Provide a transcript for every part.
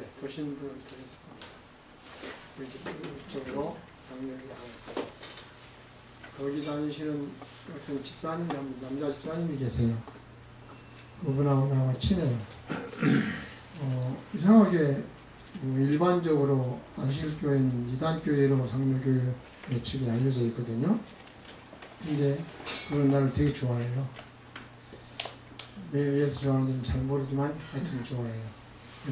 네, 보신 분은 보셨을 겁니다. 우리 집 이쪽으로 장로교회 하고 있어요. 거기 다니시는 같은 집사님, 남자 집사님이 계세요. 그분하고 나하고 친해요. 이상하게 일반적으로 안식일교회는 이단교회로 장로교회 측에 알려져 있거든요. 근데 그런 나를 되게 좋아해요. 왜 위해서 좋아하는지는 잘 모르지만 하여튼 좋아해요.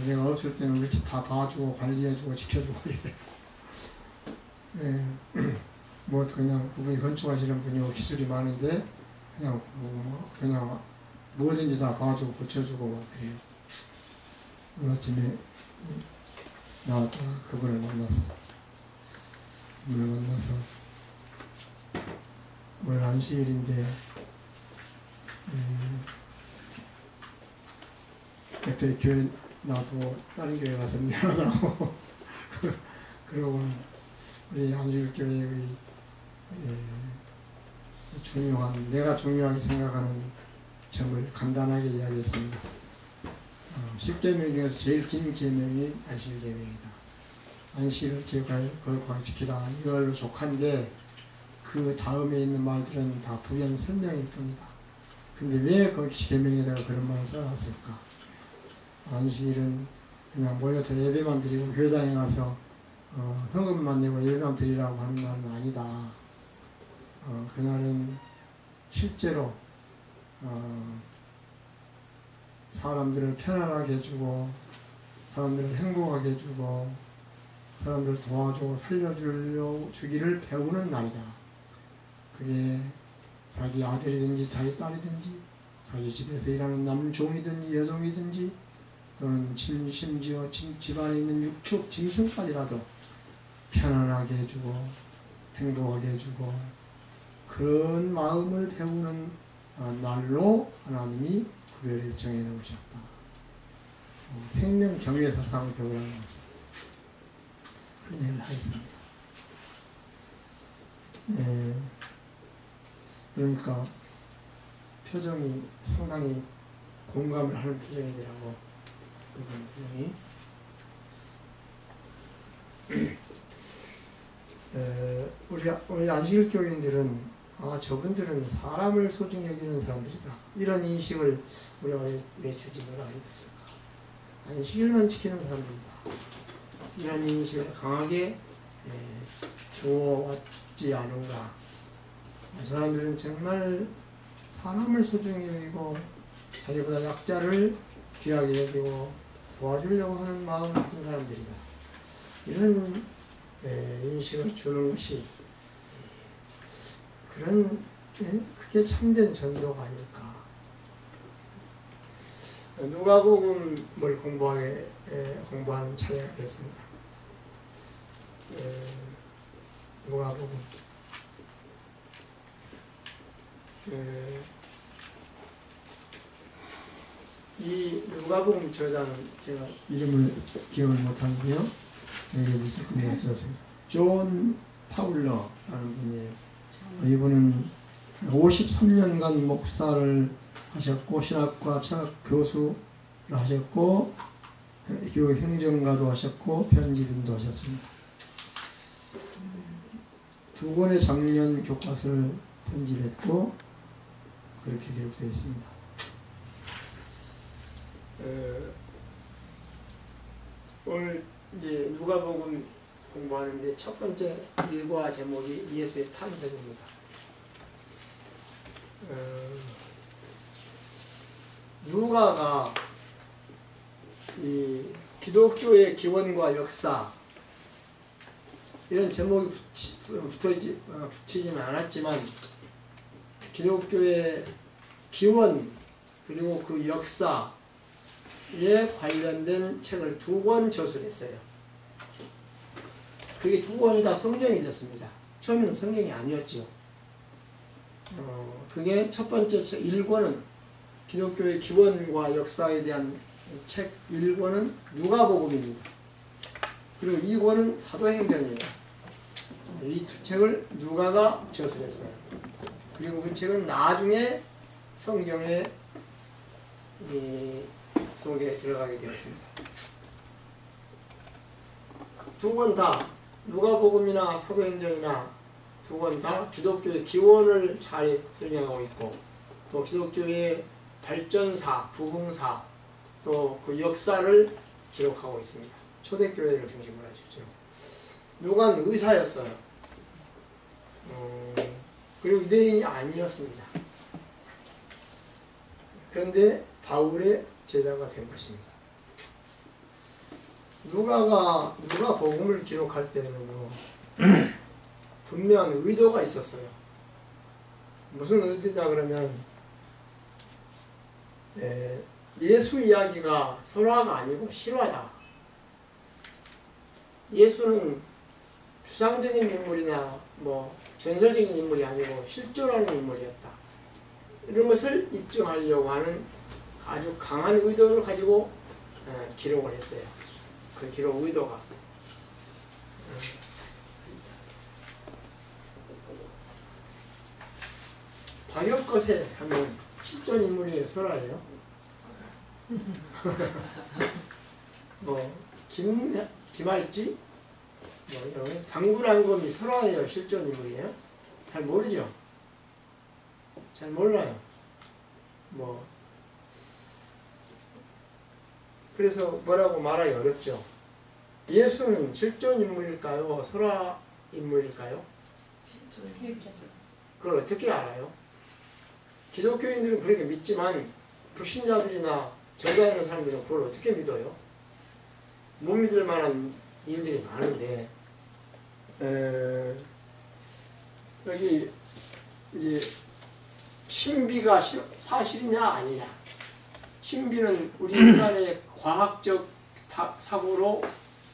내가 없을 때는 우리 집 다 봐주고 관리해주고 지켜주고 이래요. 예. 뭐 그냥 그분이 건축하시는 분이고 기술이 많은데 그냥 뭐든지 다 봐주고 고쳐주고 막 그래요. 오늘 아침에 나왔다가 그분을 만났어. 그분을 만나서 오늘 안식일인데 옆에 교회 놔두고 다른 교회 가서 미안하다고 그러고 우리 안식일교회의 중요한, 내가 중요하게 생각하는 점을 간단하게 이야기했습니다. 10계명 중에서 제일 긴 계명이 안식일계명이다. 안식일을 기억하여 거룩하게 지키라. 이걸로 족한데 그 다음에 있는 말들은 다 부연 설명일 뿐이다. 근데 왜 거기 계명에다가 그런 말을 써놨을까? 안식일은 그냥 모여서 예배만 드리고 교회당에 가서 헌금만 내고 예배만 드리라고 하는 말은 아니다. 그날은 실제로 사람들을 편안하게 해주고 사람들을 행복하게 해주고 사람들을 도와주고 살려주기를 배우는 날이다. 그게 자기 아들이든지 자기 딸이든지 자기 집에서 일하는 남종이든지 여종이든지 또는 심지어 집안에 있는 육축 짐승까지라도 편안하게 해주고 행복하게 해주고 그런 마음을 배우는 날로 하나님이 구별해서 정해놓은 것이었다. 생명 경외 사상을 배우라는 거죠. 그런 얘기를 하겠습니다. 그러니까 표정이 상당히 공감을 하는 표정이더라고. 그분 표정이. 우리 안식일 교인들은 저분들은 사람을 소중히 여기는 사람들이다. 이런 인식을 우리가 왜 주지 뭐라 했을까? 안식일만 지키는 사람들이다. 이런 인식을 강하게 주어왔지 않은가. 이 사람들은 정말 사람을 소중히 여기고 자기보다 약자를 귀하게 여기고 도와주려고 하는 마음을 가진 사람들이다. 이런 인식을 주는 것이 그게 참된 전도가 아닐까. 누가복음을 공부하는 차례가 됐습니다. 누가복음. 이 누가복음 저자는 제가 이름을 기억을 못하는데요. 여기 있을 겁니다. 존 파울러라는 분이에요. 이분은 53년간 목사를 하셨고 신학과 철학 교수를 하셨고 교회 행정가도 하셨고 편집인도 하셨습니다. 2권의 장년 교과서를 편집했고 그렇게 기록되어 있습니다. 오늘 이제 누가복음 공부하는데 첫 번째 일과 제목이 예수의 탄생입니다. 누가가 이 기독교의 기원과 역사 이런 제목이 붙이지는 않았지만 기독교의 기원 그리고 그 역사에 관련된 책을 2권 저술했어요. 그게 2권이 다 성경이 됐습니다. 처음에는 성경이 아니었지요. 그게 첫 번째 책 1권은 기독교의 기원과 역사에 대한 책 1권은 누가복음입니다. 그리고 2권은 사도행전이에요. 이 2책을 누가가 저술했어요. 그리고 그 책은 나중에 성경의 속에 들어가게 되었습니다. 두 권 다 누가복음이나 사도행전이나 두 권 다 기독교의 기원을 잘 설명하고 있고 또 기독교의 발전사, 부흥사 또 그 역사를 기록하고 있습니다. 초대교회를 중심으로 하죠. 누가는 의사였어요. 그리고 유대인이 아니었습니다. 그런데 바울의 제자가 된 것입니다. 누가 복음을 기록할 때는요, 분명한 의도가 있었어요. 무슨 의도냐 그러면, 예수 이야기가 설화가 아니고 실화다. 예수는 추상적인 인물이나 뭐 전설적인 인물이 아니고 실존하는 인물이었다. 이런 것을 입증하려고 하는 아주 강한 의도를 가지고 기록을 했어요. 그 기록 의도가 박역거세 하면 실존 인물이에요, 설화예요? 뭐 김할지, 뭐 당구랑검이 설화예요, 실존 인물이에요? 잘 모르죠. 잘 몰라요. 뭐 그래서 뭐라고 말하기 어렵죠. 예수는 실존 인물일까요? 설화 인물일까요? 실존. 그걸 어떻게 알아요? 기독교인들은 그렇게 믿지만 불신자들이나 제가 있는 사람들은 그걸 어떻게 믿어요? 못 믿을 만한 일들이 많은데 여기 이제 신비가 사실이냐 아니냐. 신비는 우리 인간의 과학적 사고로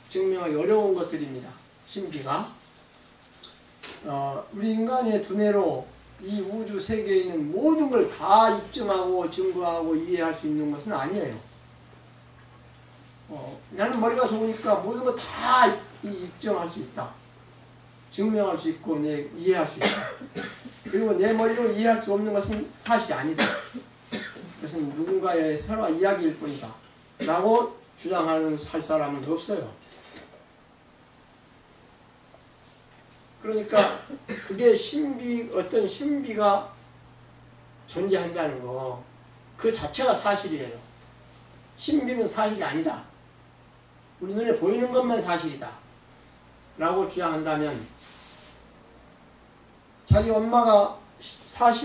증명하기 어려운 것들입니다. 신비가 우리 인간의 두뇌로 이 우주 세계에 있는 모든 걸 다 입증하고 증거하고 이해할 수 있는 것은 아니에요. 나는 머리가 좋으니까 모든 거 다 입증할 수 있다. 증명할 수 있고 이해할 수 있다. 그리고 내 머리로 이해할 수 없는 것은 사실이 아니다. 그것은 누군가의 설화 이야기일 뿐이다. 라고 주장하는 할 사람은 없어요. 그러니까 그게 어떤 신비가 존재한다는 거, 그 자체가 사실이에요. 신비는 사실이 아니다. 우리 눈에 보이는 것만 사실이다. 라고 주장한다면 자기 엄마가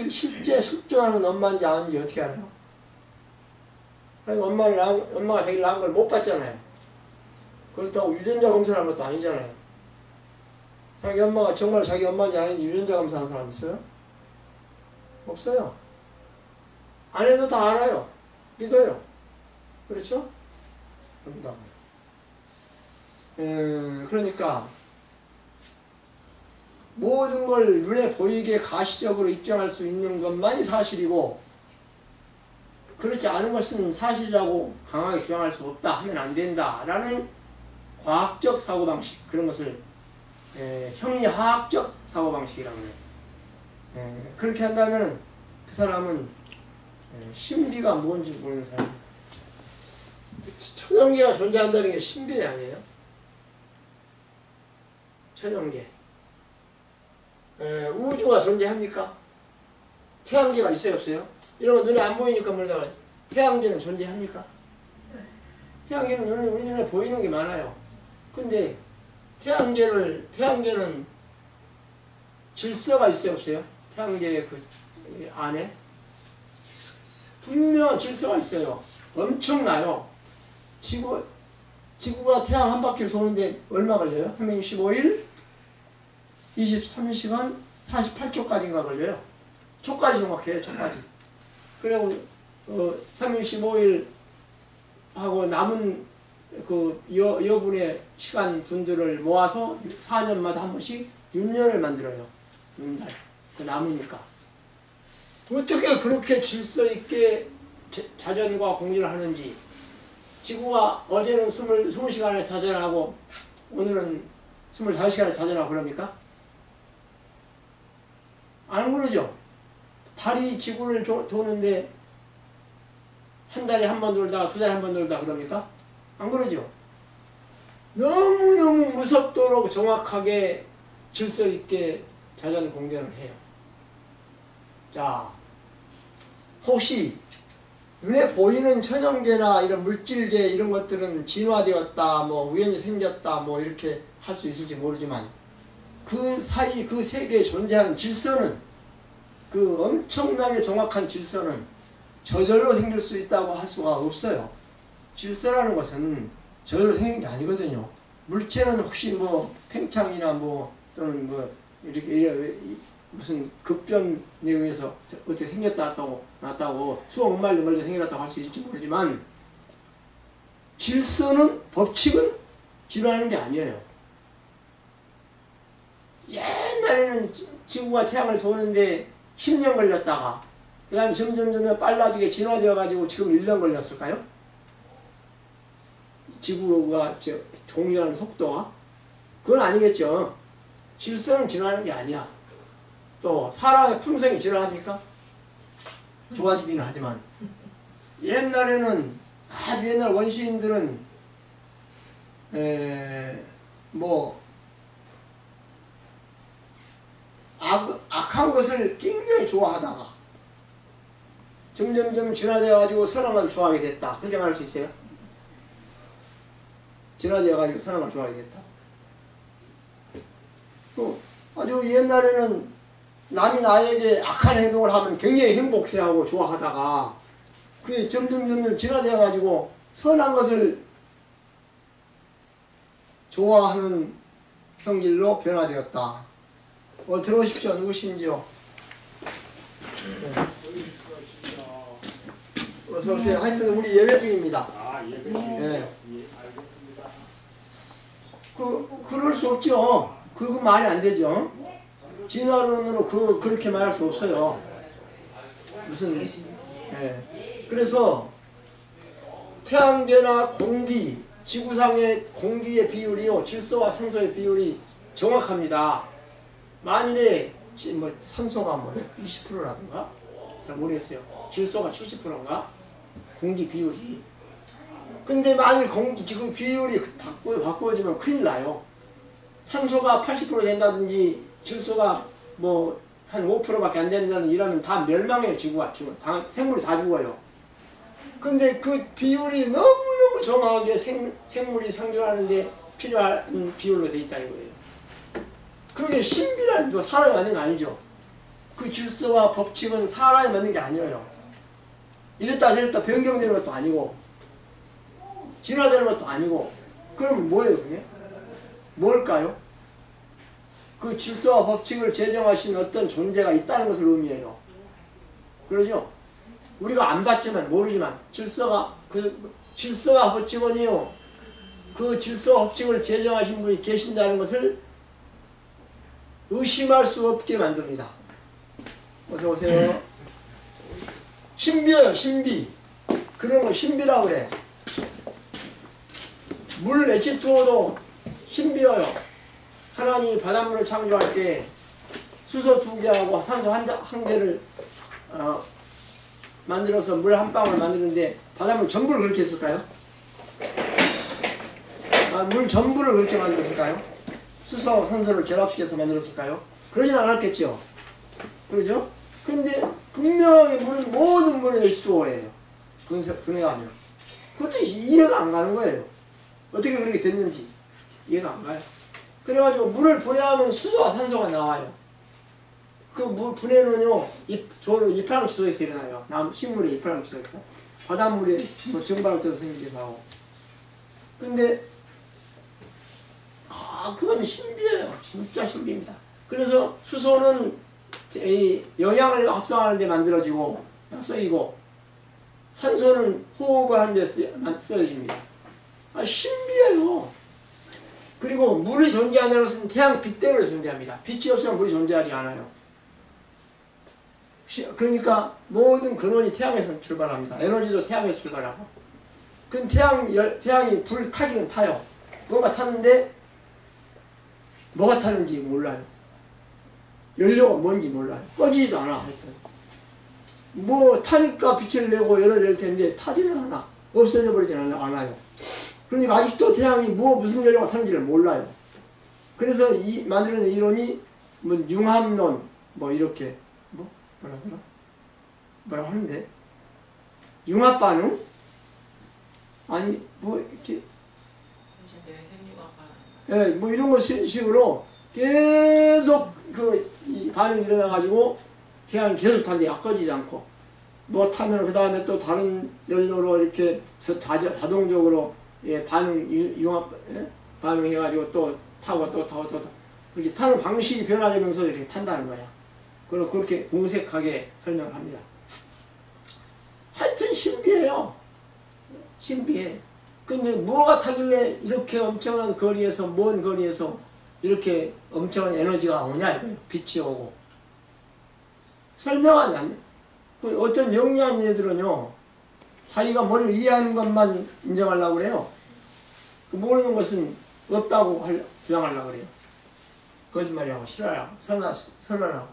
실제 실존하는 엄마인지 아닌지 어떻게 알아요? 엄마가 자기를 낳은 걸 못 봤잖아요. 그렇다고 유전자 검사를 한 것도 아니잖아요. 자기 엄마가 정말 자기 엄마인지 아닌지 유전자 검사한 사람 있어요? 없어요. 안 해도 다 알아요. 믿어요. 그렇죠? 그러니까 모든 걸 눈에 보이게 가시적으로 입증할 수 있는 것만이 사실이고 그렇지 않은 것은 사실이라고 강하게 주장할 수 없다 하면 안 된다라는 과학적 사고방식, 그런 것을 형이하학적 사고방식이라고 해요. 그렇게 한다면 그 사람은 신비가 뭔지 모르는 사람이에요. 천연계가 존재한다는 게 신비 아니에요? 천연계. 우주가 존재합니까? 태양계가 있어요, 없어요? 이런 거 눈에 안 보이니까 모르다가 태양계는 존재합니까? 태양계는 우리 눈에 보이는 게 많아요. 근데 태양계는 질서가 있어요, 없어요? 태양계 그 안에 분명한 질서가 있어요. 엄청나요. 지구가 태양 한 바퀴를 도는데 얼마 걸려요? 365일 23시간 48초까지인가 걸려요. 초까지 정확해요. 초까지. 그리고 365일 하고 남은 그 여분의 시간 분들을 모아서 4년마다 한 번씩 6년을 만들어요. 6달. 그 남으니까. 어떻게 그렇게 질서 있게 자전과 공유를 하는지. 지구가 어제는 20시간에 자전하고 오늘은 25시간에 자전하고 그럽니까? 안 그러죠? 달이 지구를 도는데 한 달에 한 번 돌다가 두 달에 한 번 돌다 그럽니까? 안 그러죠? 너무너무 무섭도록 정확하게 질서 있게 자전 공전을 해요. 자, 혹시 눈에 보이는 천연계나 이런 물질계 이런 것들은 진화되었다, 뭐 우연히 생겼다, 뭐 이렇게 할 수 있을지 모르지만 그 사이 그 세계에 존재하는 질서는, 그 엄청나게 정확한 질서는 저절로 생길 수 있다고 할 수가 없어요. 질서라는 것은 저절로 생긴 게 아니거든요. 물체는 혹시 뭐 팽창이나 뭐 또는 뭐 이렇게 무슨 급변 내용에서 어떻게 생겼다 났다고 수억 만리 걸려 생겨났다고 할 수 있을지 모르지만, 질서는, 법칙은 진화하는 게 아니에요. 옛날에는 지구가 태양을 도는데 10년 걸렸다가 그 다음에 점점 빨라지게 진화되어 가지고 지금 1년 걸렸을까요? 지구가 종료하는 속도가? 그건 아니겠죠. 질서는 진화하는 게 아니야. 또 사람의 품성이 진화합니까? 좋아지기는 하지만 옛날에는, 아주 옛날 원시인들은 뭐 악한 것을 굉장히 좋아하다가 점점 진화되어 가지고 선한 걸 좋아하게 됐다, 그렇게 말할 수 있어요? 진화되어 가지고 선한 걸 좋아하게 됐다. 또 아주 옛날에는 남이 나에게 악한 행동을 하면 굉장히 행복해하고 좋아하다가 그게 점점 진화되어 가지고 선한 것을 좋아하는 성질로 변화되었다. 들어오십시오. 누구신지요? 네. 어서오세요. 하여튼 우리 예배 중입니다. 예배 중. 네. 알겠습니다. 그럴 수 없죠. 그거 말이 안 되죠. 진화론으로 그렇게 말할 수 없어요. 무슨, 그래서 태양계나 공기, 지구상의 공기의 비율이요, 질소와 산소의 비율이 정확합니다. 만일에 뭐 산소가 뭐 20%라든가 잘 모르겠어요. 질소가 70%인가? 공기 비율이. 근데 만일 지구 비율이 바꾸어지면 큰일 나요. 산소가 80% 된다든지 질소가 뭐 한 5%밖에 안 된다는 이러면 다 멸망해요. 지구가. 생물이 다 죽어요. 근데 그 비율이 너무너무 정확하게 생물이 생존하는데 필요한 비율로 돼 있다 이거예요. 그게 신비라는 거 사람이 만든 게 아니죠. 그 질서와 법칙은 사람이 만든 게 아니에요. 이랬다 저랬다 변경되는 것도 아니고 진화되는 것도 아니고. 그럼 뭐예요 그게? 뭘까요? 그 질서와 법칙을 제정하신 어떤 존재가 있다는 것을 의미해요. 그러죠? 우리가 안 봤지만 모르지만 질서와 법칙은요, 그 질서와 법칙을 제정하신 분이 계신다는 것을 의심할 수 없게 만듭니다. 어서 오세요. 신비예요, 신비. 그런 거 신비라고 그래. 물 H2O도 신비예요. 하나님이 바닷물을 창조할 때 수소 2개하고 산소 한 개를 만들어서 물 한 방울 만드는데 바닷물 전부를 그렇게 했을까요? 물 전부를 그렇게 만들었을까요? 수소와 산소를 결합시켜서 만들었을까요? 그러진 않았겠죠. 그러죠? 근데 분명히 물은 모든 물은 H2O예요. 분해하면. 그것도 이해가 안 가는 거예요. 어떻게 그렇게 됐는지 이해가 안 가요. 그래가지고 물을 분해하면 수소와 산소가 나와요. 그 물 분해는요, 이프랑치소에서 일어나요. 식물의 이프랑치소에서. 바닷물에 뭐 증발을 떠서 생기기도 하고. 근데 그건 신비예요. 진짜 신비입니다. 그래서 수소는 이 영양을 합성하는 데 만들어지고 쓰이고, 산소는 호흡을 하는 데 쓰여집니다. 신비해요. 그리고 물이 존재하는 것은 태양빛 때문에 존재합니다. 빛이 없으면 물이 존재하지 않아요. 그러니까 모든 근원이 태양에서 출발합니다. 에너지도 태양에서 출발하고. 그럼 태양이 불 타기는 타요. 뭐가 타는데 뭐가 타는지 몰라요. 연료가 뭔지 몰라요. 꺼지지도 않아. 하여튼 뭐 타니까 빛을 내고 열을 낼 텐데 타지는 않아. 없어져 버리진 않아요. 그러니까 아직도 태양이 무슨 연료가 타는지를 몰라요. 그래서 만들어낸 이론이 뭐 융합론 뭐 이렇게 뭐라더라? 뭐라고 하는데? 융합 반응? 아니 뭐 이렇게 예, 뭐 이런 거 식으로 계속 이 반응이 일어나가지고 태양이 계속 타는데 꺼지지 않고 뭐 타면 그 다음에 또 다른 연료로 이렇게 자동적으로 융합 반응해가지고 또 타고 또 그렇게 타는 방식이 변화되면서 이렇게 탄다는 거야. 그리고 그렇게 공색하게 설명을 합니다. 하여튼 신비해요. 신비해. 근데 뭐가 타길래 이렇게 엄청난 거리에서, 먼 거리에서 이렇게 엄청난 에너지가 오냐 이거예요. 빛이 오고. 설명하지 않네. 그 어떤 영리한 애들은요, 자기가 머리로 이해하는 것만 인정하려고 그래요. 그 모르는 것은 없다고 주장하려고 그래요. 거짓말이라고, 싫어하고, 선언하고.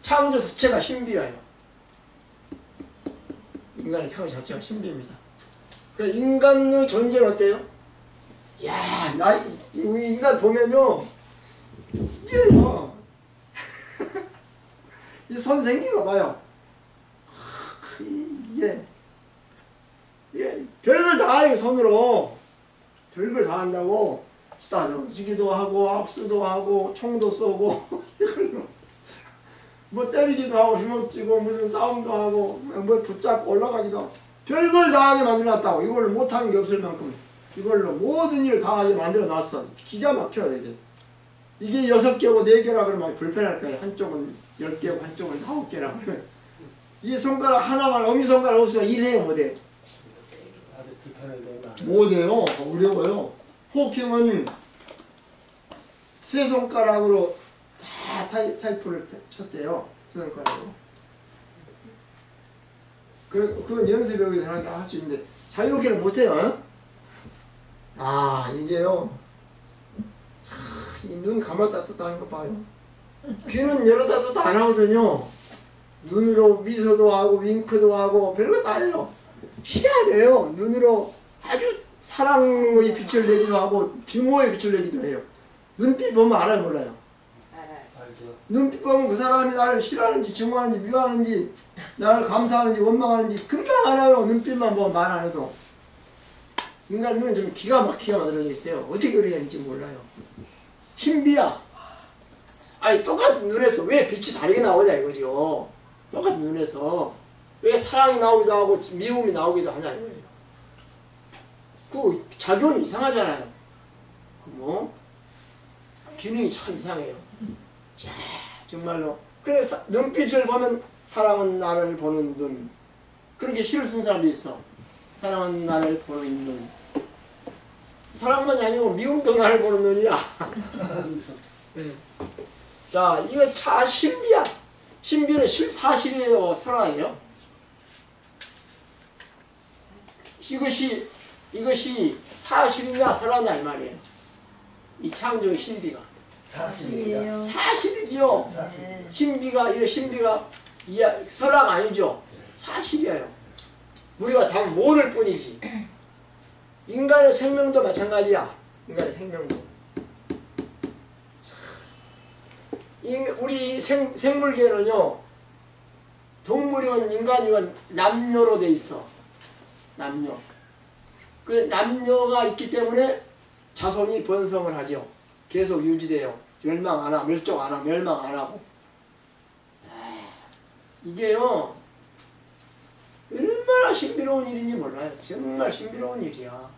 창조 자체가 신비해요. 인간의 창조 자체가 신비입니다. 그 인간의 존재는 어때요? 야, 우리 인간 보면요, 이게요, 이 손 생긴 거 봐요. 이게 별걸 다 해요, 손으로. 별걸 다 한다고. 쓰다듬기도 하고, 악수도 하고, 총도 쏘고, 이걸로. 뭐 때리기도 하고, 휘몰찌고, 무슨 싸움도 하고, 뭐 붙잡고 올라가기도 하고. 별걸 다 하게 만들어놨다고. 이걸로 못하는 게 없을 만큼 이걸로 모든 일을 다 하게 만들어놨어. 기가 막혀야 되죠. 이게 6개고 4개라 그러면 불편할 거예요. 한쪽은 10개고 한쪽은 9개라 그러면 이 손가락 하나만 엄지손가락 없으면 일해요 못해요? 못해요. 어려워요. 호킹은 3손가락으로 다 타이프를 쳤대요. 3손가락으로. 그건 연습에 의해서 할 수 있는데 자유롭게는 못해요. 이게요, 이 눈 감았다 떴다 하는 거 봐요. 귀는 열었다 떴다 안 하거든요. 눈으로 미소도 하고 윙크도 하고 별거 다 해요. 희한해요. 눈으로 아주 사랑의 빛을 내기도 하고 증오의 빛을 내기도 해요. 눈빛 보면 알아요 몰라요? 눈빛 보면 그 사람이 나를 싫어하는지 증오하는지 미워하는지 나를 감사하는지 원망하는지 금방 알아요. 눈빛만 보면 말 안 해도. 인간 눈은 좀 기가 막히게 만들어져 있어요. 어떻게 그래야 되는지 몰라요. 신비야. 아니 똑같은 눈에서 왜 빛이 다르게 나오냐 이거죠. 똑같은 눈에서 왜 사랑이 나오기도 하고 미움이 나오기도 하냐 이거예요. 그 작용이 이상하잖아요. 기능이 참 이상해요. 야, 정말로. 그래서 눈빛을 보면 사랑은 나를 보는 눈. 그렇게 시를 쓴 사람도 있어. 사랑은 나를 보는 눈. 사랑만이 아니고 미움도 나를 보는 눈이야. 네. 자, 이거 신비야. 신비는 사실이에요, 설화예요. 이것이 사실이냐 설화냐 이 말이에요. 이 창조의 신비가. 사실이에요. 사실이죠. 네. 신비가 설화가 아니죠. 사실이에요. 우리가 다 모를 뿐이지. 인간의 생명도 마찬가지야. 인간의 생명도. 우리 생물계는요, 동물이건 인간이건 남녀로 돼 있어. 남녀. 그 남녀가 있기 때문에 자손이 번성을 하죠. 계속 유지돼요. 멸망 안 하고, 멸종 안 하고, 멸망 안 하고. 이게요, 얼마나 신비로운 일인지 몰라요. 정말 신비로운 일이야.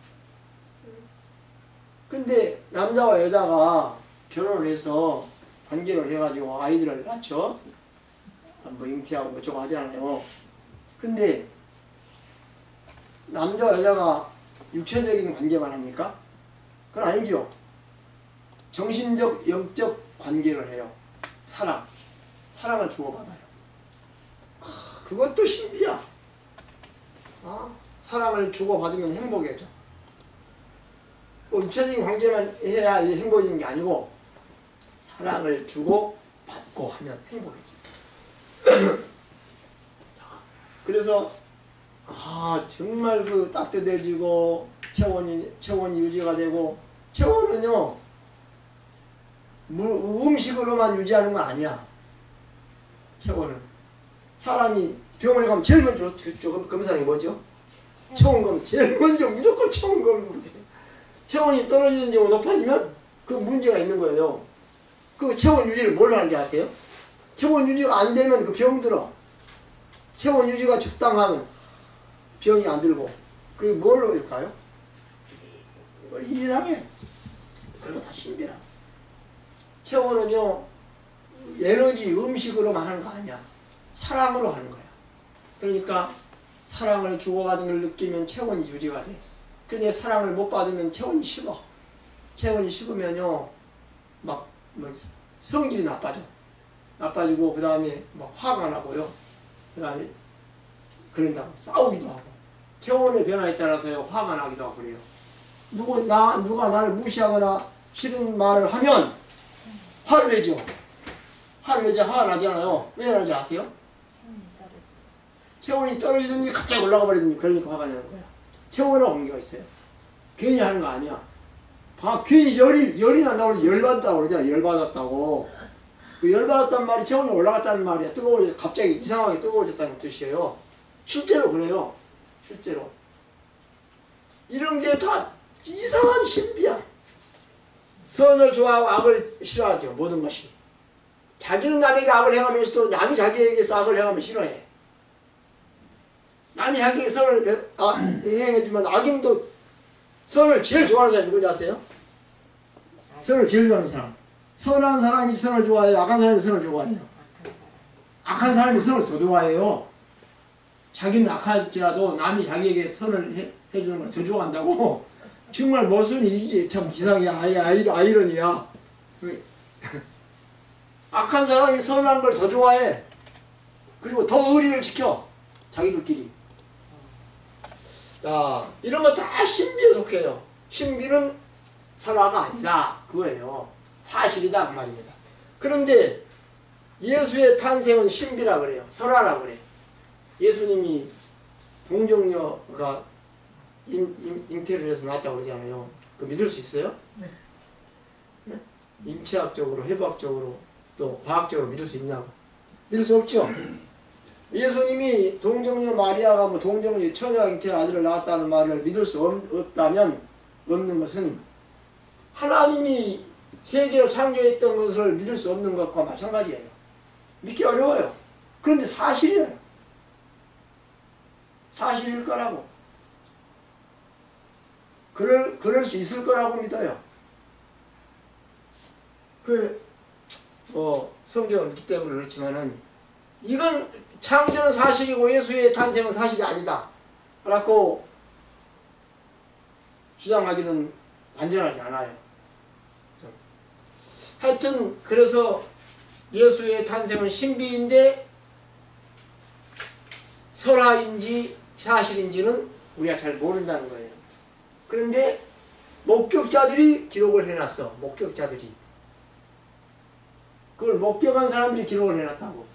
근데 남자와 여자가 결혼을 해서 관계를 해가지고 아이들을 낳죠. 뭐 잉태하고 뭐 저거 하잖아요. 근데 남자와 여자가 육체적인 관계만 합니까? 그건 아니죠. 정신적, 영적 관계를 해요. 사랑을 주고받아요. 그것도 신비야. 사랑을 주고받으면 행복해져. 육체적인 관계만 해야 행복해지는 게 아니고 사랑을 주고받고 하면 행복해져. 그래서 정말 그 따뜻해지고 체온이 유지가 되고, 체온은요 음식으로만 유지하는 건 아니야. 체온은 사람이 병원에 가면 제일 먼저 검사하는 게 뭐죠? 체온 검사. 제일 먼저 무조건 체온 검사. 체온이 떨어지는지 높아지면 그 문제가 있는 거예요. 그 체온 유지를 뭘로 하는지 아세요? 체온 유지가 안 되면 그 병 들어. 체온 유지가 적당하면 병이 안 들고. 그게 뭘로 일까요? 이상해. 그리고 다 신비라. 체온은요 에너지 음식으로만 하는 거 아니야. 사랑으로 하는 거야. 그러니까 사랑을 주고받은 걸 느끼면 체온이 유지가 돼. 근데 사랑을 못 받으면 체온이 식어. 체온이 식으면요 막 성질이 나빠지고 그 다음에 막 화가 나고요. 그 다음에 그런다고 싸우기도 하고. 체온의 변화에 따라서요 화가 나기도 하고 그래요. 누가 나를 무시하거나 싫은 말을 하면 화를 내죠. 화가 나잖아요. 왜 나는지 아세요? 체온이 떨어지든지 갑자기 올라가 버리든지 그러니까 화가 나는 거야. 체온에 관계가 있어요. 괜히 하는 거 아니야. 괜히 열이 난다고 그러지. 열받았다고 그러잖아. 열받았다고. 그 열받았단 말이 체온이 올라갔다는 말이야. 갑자기 이상하게 뜨거워졌다는 뜻이에요. 실제로 그래요. 실제로. 이런 게 다 이상한 신비야. 선을 좋아하고 악을 싫어하죠. 모든 것이. 자기는 남에게 악을 행하면서도 남이 자기에게서 악을 행하면 싫어해. 남이 자기에게 선을 행해주면 악인도 선을 제일 좋아하는 사람이 누군지 아세요? 선을 제일 좋아하는 사람. 선한 사람이 선을 좋아해요? 악한 사람이 선을 좋아해요? 악한 사람이 선을 더 좋아해요. 자기는 악할지라도 남이 자기에게 선을 해주는 걸 더 좋아한다고. 정말 모순이 참 이상해. 아이러니야. 악한 사람이 선한 걸 더 좋아해. 그리고 더 의리를 지켜. 자기들끼리. 자, 이런 거 다 신비에 속해요. 신비는 설화가 아니다. 그거예요. 사실이다. 그 말입니다. 그런데 예수의 탄생은 신비라 그래요. 설화라 그래. 예수님이 동정녀가 잉태를 해서 낳았다고 그러잖아요. 그 믿을 수 있어요? 네? 인체학적으로, 해부학적으로, 또 과학적으로 믿을 수 있냐고. 믿을 수 없죠? 예수님이 동정녀 마리아가 동정녀 처녀 잉태 아들을 낳았다는 말을 믿을 수 없다면, 없는 것은 하나님이 세계를 창조했던 것을 믿을 수 없는 것과 마찬가지예요. 믿기 어려워요. 그런데 사실이에요. 사실일 거라고. 그럴 수 있을 거라고 믿어요. 성경을 읽기 때문에 그렇지만은, 이건 창조는 사실이고 예수의 탄생은 사실이 아니다 라고 주장하기는 안전하지 않아요. 하여튼 그래서 예수의 탄생은 신비인데 설화인지 사실인지는 우리가 잘 모른다는 거예요. 그런데 목격자들이 기록을 해놨어. 목격자들이. 그걸 목격한 사람들이 기록을 해놨다고.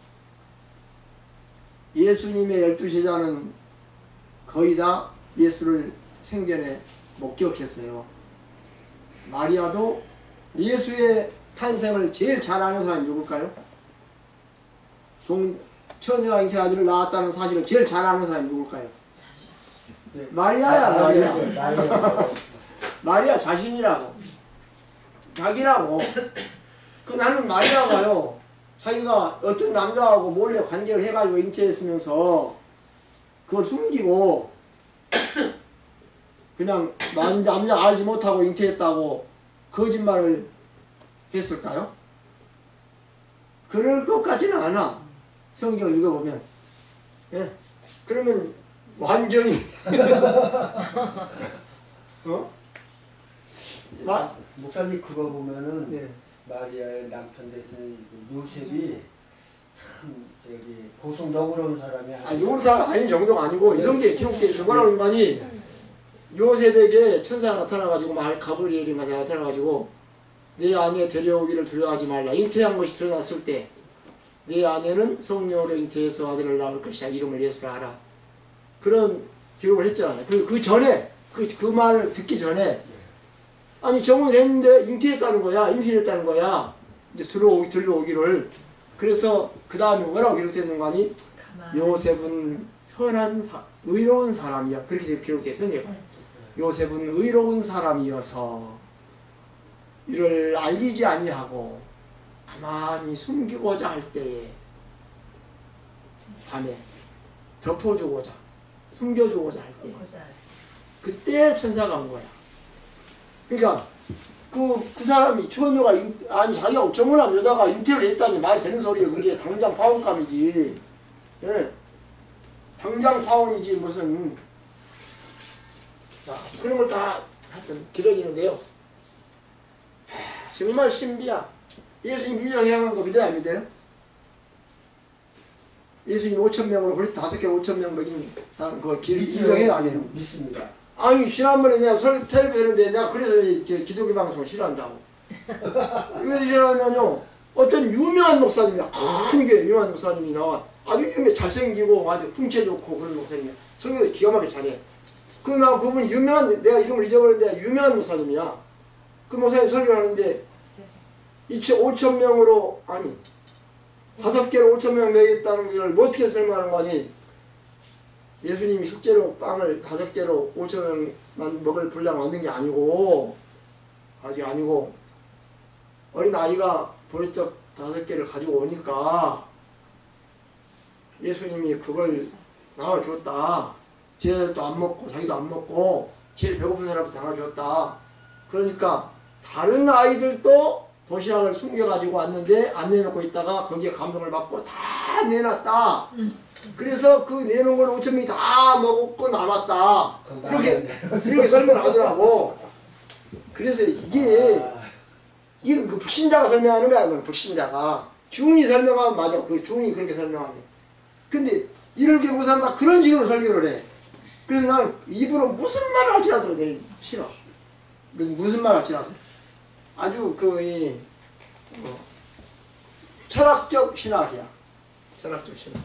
예수님의 12제자는 거의 다 예수를 생전에 목격했어요. 마리아도 예수의 탄생을 제일 잘 아는 사람이 누굴까요? 처녀 잉태 아들을 낳았다는 사실을 제일 잘 아는 사람이 누굴까요? 마리아야. 마리아 자신이라고. 자기라고. 나는 마리아가요, 자기가 어떤 남자하고 몰래 관계를 해가지고 잉태했으면서 그걸 숨기고 그냥 남자 알지 못하고 잉태했다고 거짓말을 했을까요? 그럴 것 같지는 않아. 성경을 읽어보면. 예? 그러면 완전히 목사님 그거 보면은 네. 마리아의 남편 되시는 요셉이 참 보통 너그러운 사람이 아니고. 요사가 아닌 정도가 아니고 이성계에 기록되어 있어. 뭐라고 하니 요셉에게 천사가 나타나가지고 가브리엘인가 나타나가지고 네 아내 데려오기를 두려워하지 말라. 잉태한 것이 드러났을 때 네 아내는 성령으로 잉태해서 아들을 낳을 것이다. 이름을 예수라 하라. 그런 기록을 했잖아요. 그 전에 그 말을 듣기 전에 아니 정을 했는데 잉태했다는 거야. 임신했다는 거야. 이제 들어오기를. 그래서 그 다음에 뭐라고 기록되는 거 아니? 요셉은 선한 의로운 사람이야. 그렇게 기록되어 있어요. 요셉은 의로운 사람이어서 이를 알리지 아니하고 가만히 숨기고자 할 때에 밤에 덮어주고자 숨겨주고자 할 때 그때 천사가 온 거야. 그러니까 그 사람이 처녀가 아니 자기가 정원한 여자가 잉태를 했다니 말이 되는 소리예요. 그게 당장 파혼감이지. 예. 당장 파혼이지 무슨. 자 그런 걸 다 하여튼 길어지는데요. 정말 신비야. 예수님 이정행한 거 믿어요 안 믿어요? 예수님 5,000명으로 그래도 5개 5,000명 먹인 사람 그거 인정해요 안 해요? 믿습니다. 아니 지난번에 내가 텔레비 했는데 내가 그래서 기독교 방송을 싫어한다고. 왜 싫어하냐면요 어떤 유명한 목사님이야. 큰 게 유명한 목사님이 나와. 아주 잘생기고 아주 풍채 좋고 그런 목사님이야. 설교도 기가 막히게 잘해. 그러나 그분이 유명한 내가 이름을 잊어버렸는데 유명한 목사님이야. 그 목사님 설교를 하는데 5,000명으로 아니 5개로 5,000명 먹였다는 걸 뭐 어떻게 설명하는 거 아니? 예수님이 실제로 빵을 5개로 5,000명만 먹을 분량 만든 게 아니고 아직 아니고 어린 아이가 보리떡 5개를 가지고 오니까 예수님이 그걸 나눠줬다. 쟤도 안 먹고 자기도 안 먹고 제일 배고픈 사람한테 나눠줬다. 그러니까 다른 아이들도 도시락을 숨겨가지고 왔는데 안 내놓고 있다가 거기에 감동을 받고 다 내놨다. 그래서 그 내놓은 걸 5,000명이 다 먹고 남았다. 이렇게 설명을 하더라고. 그래서 이게 그 불신자가 설명하는 거야. 그건 불신자가. 중이 설명하면 맞아. 그 중이 그렇게 설명하네. 근데 이렇게 보는 사람 다 그런 식으로 설교를 해. 그래서 나는 입으로 무슨 말을 할지라도 내 싫어. 무슨 말 할지라도. 아주 철학적 신학이야. 철학적 신학.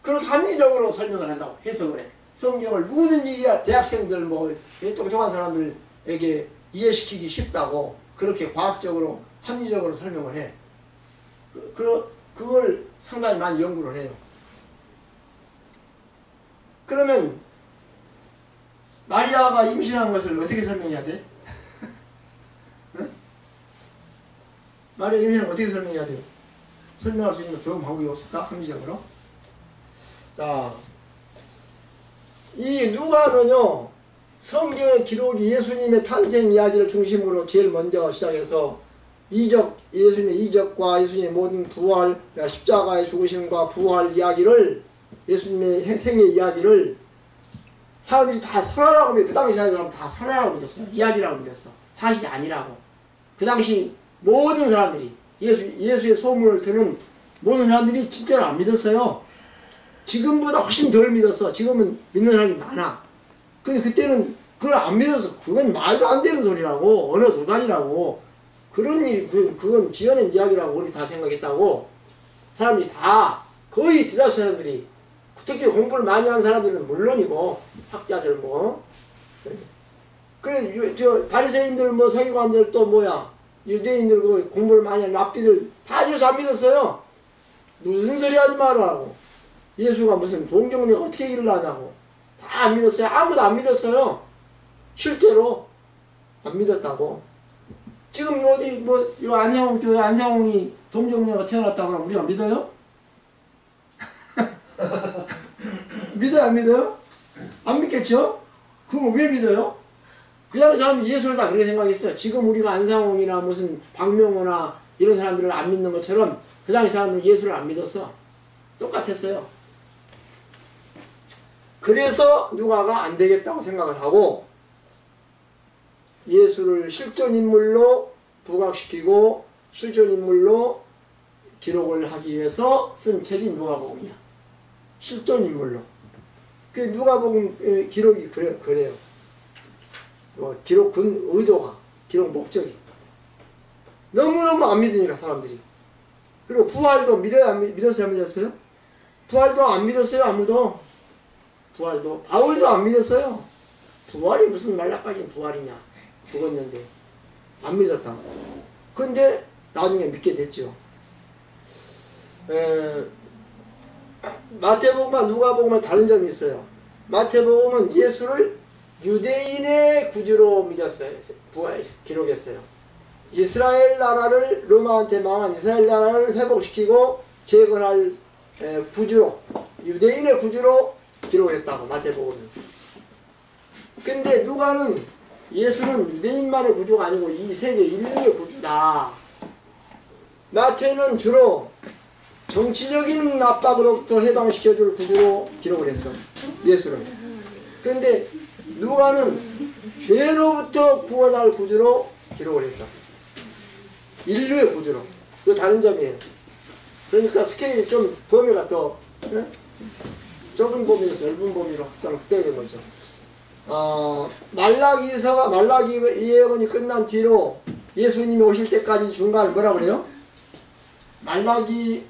그렇게 합리적으로 설명을 한다고 해석을 해. 성경을 누구든지 대학생들 뭐 똑똑한 사람들에게 이해시키기 쉽다고 그렇게 과학적으로 합리적으로 설명을 해. 그걸 상당히 많이 연구를 해요. 그러면 마리아가 임신한 것을 어떻게 설명해야 돼? 응? 마리아 임신한 걸 어떻게 설명해야 돼요? 설명할 수 있는 좋은 방법이 없을까? 합리적으로? 자, 이 누가는요, 성경의 기록이 예수님의 탄생 이야기를 중심으로 제일 먼저 시작해서 예수님의 이적과 예수님의 모든 부활, 십자가의 죽으심과 부활 이야기를, 예수님의 생애 이야기를 사람들이 다 선하라고 믿어. 그 당시 사람들은 다 선하라고 믿었어요. 이야기라고 믿었어. 사실이 아니라고. 그 당시 모든 사람들이 예수의 소문을 듣는 모든 사람들이 진짜로 안 믿었어요. 지금보다 훨씬 덜 믿었어. 지금은 믿는 사람이 많아. 근데 그때는 그걸 안 믿어서 그건 말도 안 되는 소리라고. 언어 도단이라고. 그런 일, 그건 지어낸 이야기라고 우리 다 생각했다고. 사람들이 다, 거의 대다수 사람들이, 특히 공부를 많이 한 사람들은 물론이고, 학자들 뭐. 그래, 바리새인들 뭐 서기관들 또 뭐야. 유대인들 그 공부를 많이 한 랍비들 다 예수 안 믿었어요. 무슨 소리 하지 말라고. 예수가 무슨 동정력 어떻게 일어나냐고. 다 안 믿었어요. 아무도 안 믿었어요. 실제로 안 믿었다고. 지금 어디 뭐 이거 안상홍 교회 안상홍이 동정녀가 태어났다고 하면 우리가 믿어요? 믿어요 안 믿어요? 안 믿겠죠? 그럼 왜 믿어요? 그 다음에 사람이 예수를 다 그렇게 생각했어요. 지금 우리가 안상홍이나 무슨 박명호나 이런 사람들을 안 믿는 것처럼 그 당시 사람들은 예수를 안 믿었어. 똑같았어요. 그래서 누가가 안 되겠다고 생각을 하고 예수를 실존인물로 부각시키고 실존인물로 기록을 하기 위해서 쓴 책이 누가복음이야. 실존인물로. 그 누가복음 기록이 그래요. 기록 의도가, 기록 목적이. 너무너무 안 믿으니까 사람들이. 그리고 부활도 믿었어요 안 믿었어요? 부활도 안 믿었어요. 아무도. 부활도. 바울도 안 믿었어요. 부활이 무슨 말라까지 부활이냐. 죽었는데. 안 믿었다. 근데 나중에 믿게 됐죠. 마태복음과 누가복음은 다른 점이 있어요. 마태복음은 예수를 유대인의 구주로 믿었어요. 기록했어요. 이스라엘 나라를 로마한테 망한 이스라엘 나라를 회복시키고 재건할 구주로, 유대인의 구주로 기록을 했다고 마태복음은. 근데 누가는 예수는 유대인만의 구주가 아니고 이 세계 인류의 구주다. 마태는 주로 정치적인 압박으로부터 해방시켜줄 구주로 기록을 했어. 예수를. 그런데 누가는 죄로부터 구원할 구주로 기록을 했어. 인류의 구주로. 이거 다른 점이에요. 그러니까 스케일이 좀 범위가 더 좁은 범위에서 넓은 범위로 좀 확대된 거죠. 말라기 예언이 끝난 뒤로 예수님이 오실 때까지 중간을 뭐라 그래요? 말라기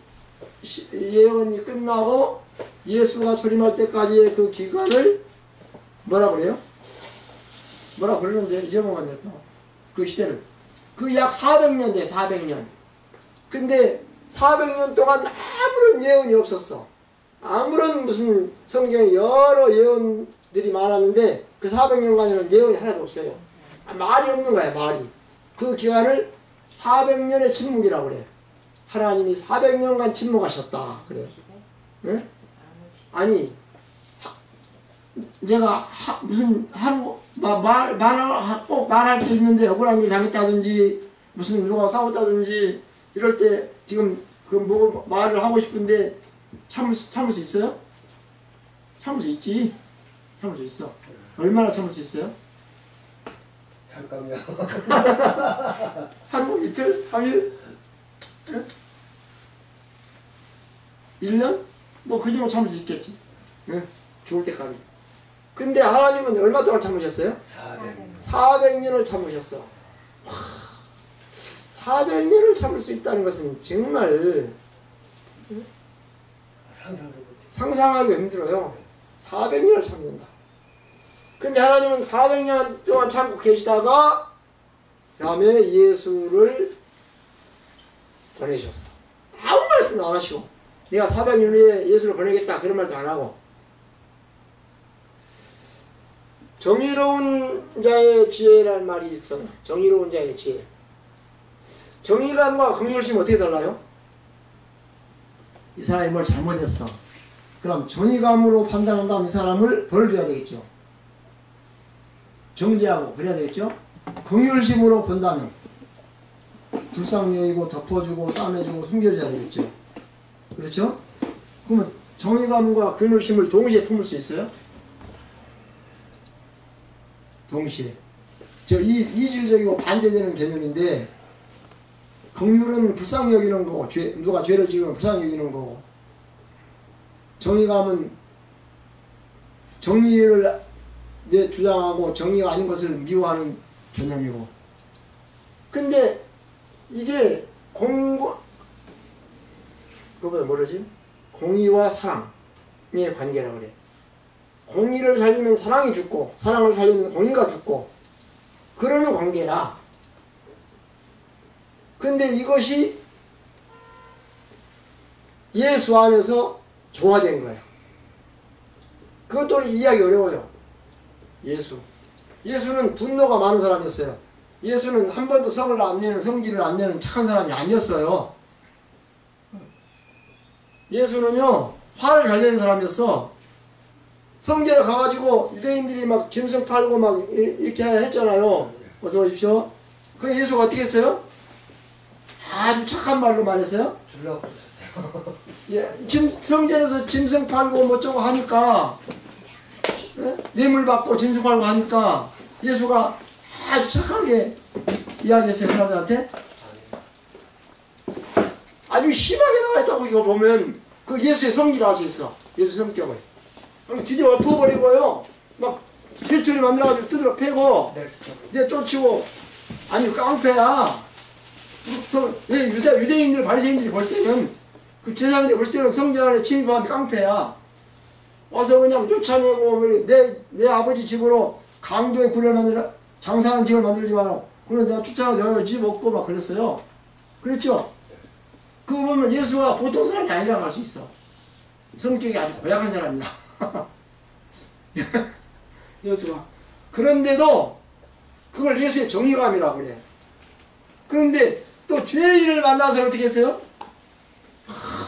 예언이 끝나고 예수가 초림할 때까지의 그 기간을 뭐라 그래요? 뭐라 그러는데 잊어먹었네 또. 그 시대를. 그 약 400년 돼. 400년. 근데 400년 동안 아무런 예언이 없었어. 아무런 무슨 성경에 여러 예언들이 많았는데 그 400년간에는 예언이 하나도 없어요. 말이 없는 거야. 말이. 그 기간을 400년의 침묵이라고 그래. 하나님이 400년간 침묵하셨다. 그래요. 네? 아니 내가 무슨 꼭 말할 게 있는데 억울한 일 당했다든지 무슨 누가 싸웠다든지 이럴 때 지금 그 뭐 말을 하고 싶은데 참을 수 있어요? 참을 수 있지. 참을 수 있어. 얼마나 참을 수 있어요? 잠깐요. 하루, 이틀, 3일? 1년? 뭐 그 정도 참을 수 있겠지. 죽을 때까지. 근데 하나님은 얼마 동안 참으셨어요? 400년을 참으셨어. 400년을 참을 수 있다는 것은 정말 상상하기가 힘들어요. 400년을 참는다. 근데 하나님은 400년 동안 참고 계시다가 다음에 예수를 보내셨어. 아무 말씀도 안 하시고 내가 400년 후에 예수를 보내겠다 그런 말도 안 하고 정의로운 자의 지혜라는 말이 있어. 정의로운 자의 지혜. 정의감과 긍휼심이 어떻게 달라요? 이 사람이 뭘 잘못했어. 그럼 정의감으로 판단한다면 이 사람을 벌 줘야 되겠죠. 정죄하고 그래야 되겠죠. 긍휼심으로 본다면 불쌍히 여기고 덮어주고 싸매주고 숨겨줘야 되겠죠. 그렇죠? 그러면 정의감과 긍휼심을 동시에 품을 수 있어요? 동시에. 이질적이고 반대되는 개념인데 긍휼은 불쌍히 여기는 거고 누가 죄를 지으면 불쌍히 여기는 거고 정의감은 정의를 주장하고 정의가 아닌 것을 미워하는 개념이고 근데 이게 그거보다 뭐라지? 공의와 사랑의 관계라고 그래. 공의를 살리면 사랑이 죽고 사랑을 살리면 공의가 죽고 그러는 관계라. 근데 이것이 예수 안에서 조화된 거예요. 그것도 이해하기 어려워요. 예수는 분노가 많은 사람이었어요. 예수는 한 번도 성을 안 내는 성질을 안 내는 착한 사람이 아니었어요. 예수는요 화를 잘 내는 사람이었어. 성전에 가가지고 유대인들이 막 짐승 팔고 막 이렇게 했잖아요. 어서 오십시오. 그 예수가 어떻게 했어요? 아주 착한 말로 말했어요. 예, 성전에서 짐승 팔고 뭐 저거 하니까 뇌물 받고 짐승 팔고 하니까 예수가 아주 착하게 이야기했어요. 사람들한테 아주 심하게 나와있다고 이거 보면 그 예수의 성질을 알 수 있어. 예수 성격을 드디어 엎어버리고요 막 회초리 만들어가지고 뜯어 패고 내 쫓치고 아니 깡패야. 유대인들 바리새인들이 볼 때는 그 제사장들이 볼 때는 성전 안에 침입하면 깡패야. 와서 그냥 쫓아내고 내 아버지 집으로 강도의 굴을 만들어 장사하는 집을 만들지 마라. 그래서 내가 쫓아내고 너희 집 없고 막 그랬어요. 그랬죠? 그거 보면 예수가 보통 사람이 아니라고 할 수 있어. 성격이 아주 고약한 사람이야. 예수가. 그런데도 그걸 예수의 정의감이라고 그래. 그런데 또 죄인을 만나서 어떻게 했어요?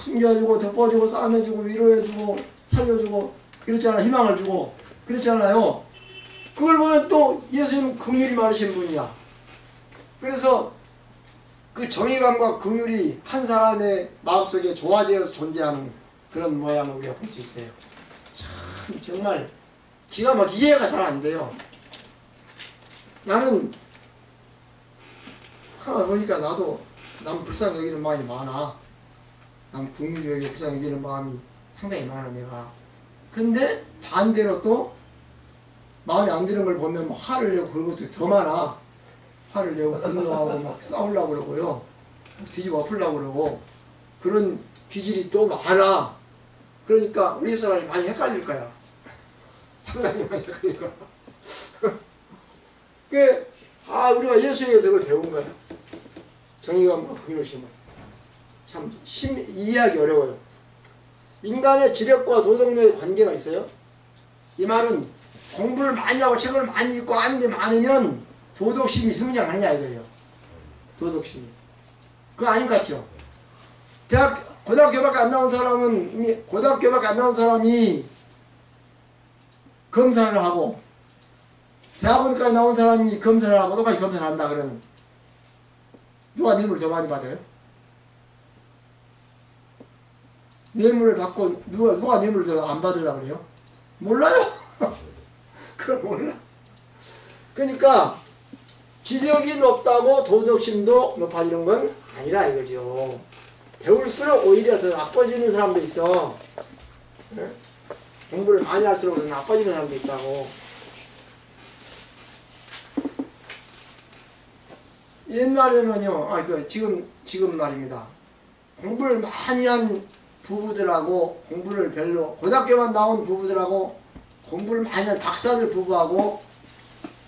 숨겨주고 덮어주고 싸매주고 위로해주고 살려주고 그랬잖아. 희망을 주고 그랬잖아요. 그걸 보면 또 예수님은 긍휼이 많으신 분이야. 그래서 그 정의감과 긍휼이 한 사람의 마음속에 조화되어서 존재하는 그런 모양을 우리가 볼 수 있어요. 참 정말 기가 막 이해가 잘 안 돼요. 나는 가만 보니까 나도 남 불쌍히 여기는 마음이 많아. 남 긍휼히 여기고 불쌍히 여기는 마음이 상당히 많아 내가. 근데 반대로 또 마음에 안 드는 걸 보면 뭐 화를 내고 그런 것도 더 많아. 화를 내고 분노하고 막 싸우려고 그러고요. 뒤집어 엎으려고 그러고 그런 기질이 또 많아. 그러니까 우리 사람이 많이 헷갈릴 거야. 상당히 많이 헷갈릴 거야. 우리가 예수에게서 그걸 배운 거야. 정의감과 긍휼심을. 참 이해하기 어려워요. 인간의 지력과 도덕력의 관계가 있어요. 이 말은 공부를 많이 하고 책을 많이 읽고 아는 게 많으면 도덕심이 성장하느냐 이거예요. 도덕심이. 그거 아닌 것 같죠? 고등학교밖에 안 나온 사람이 검사를 하고 대학원까지 나온 사람이 검사를 하고 똑같이 검사를 한다 그러면 누가 뇌물을 더 많이 받아요? 뇌물을 받고 누가 뇌물을 더 안 받으려고 그래요? 몰라요. 그걸 몰라. 그러니까 지력이 높다고 도덕심도 높아지는 건 아니라 이거죠. 배울수록 오히려 더 나빠지는 사람도 있어. 네? 공부를 많이 할수록 더 나빠지는 사람도 있다고. 옛날에는요, 지금 말입니다. 공부를 많이 한 부부들하고 공부를 별로, 고등학교만 나온 부부들하고 공부를 많이 한 박사들 부부하고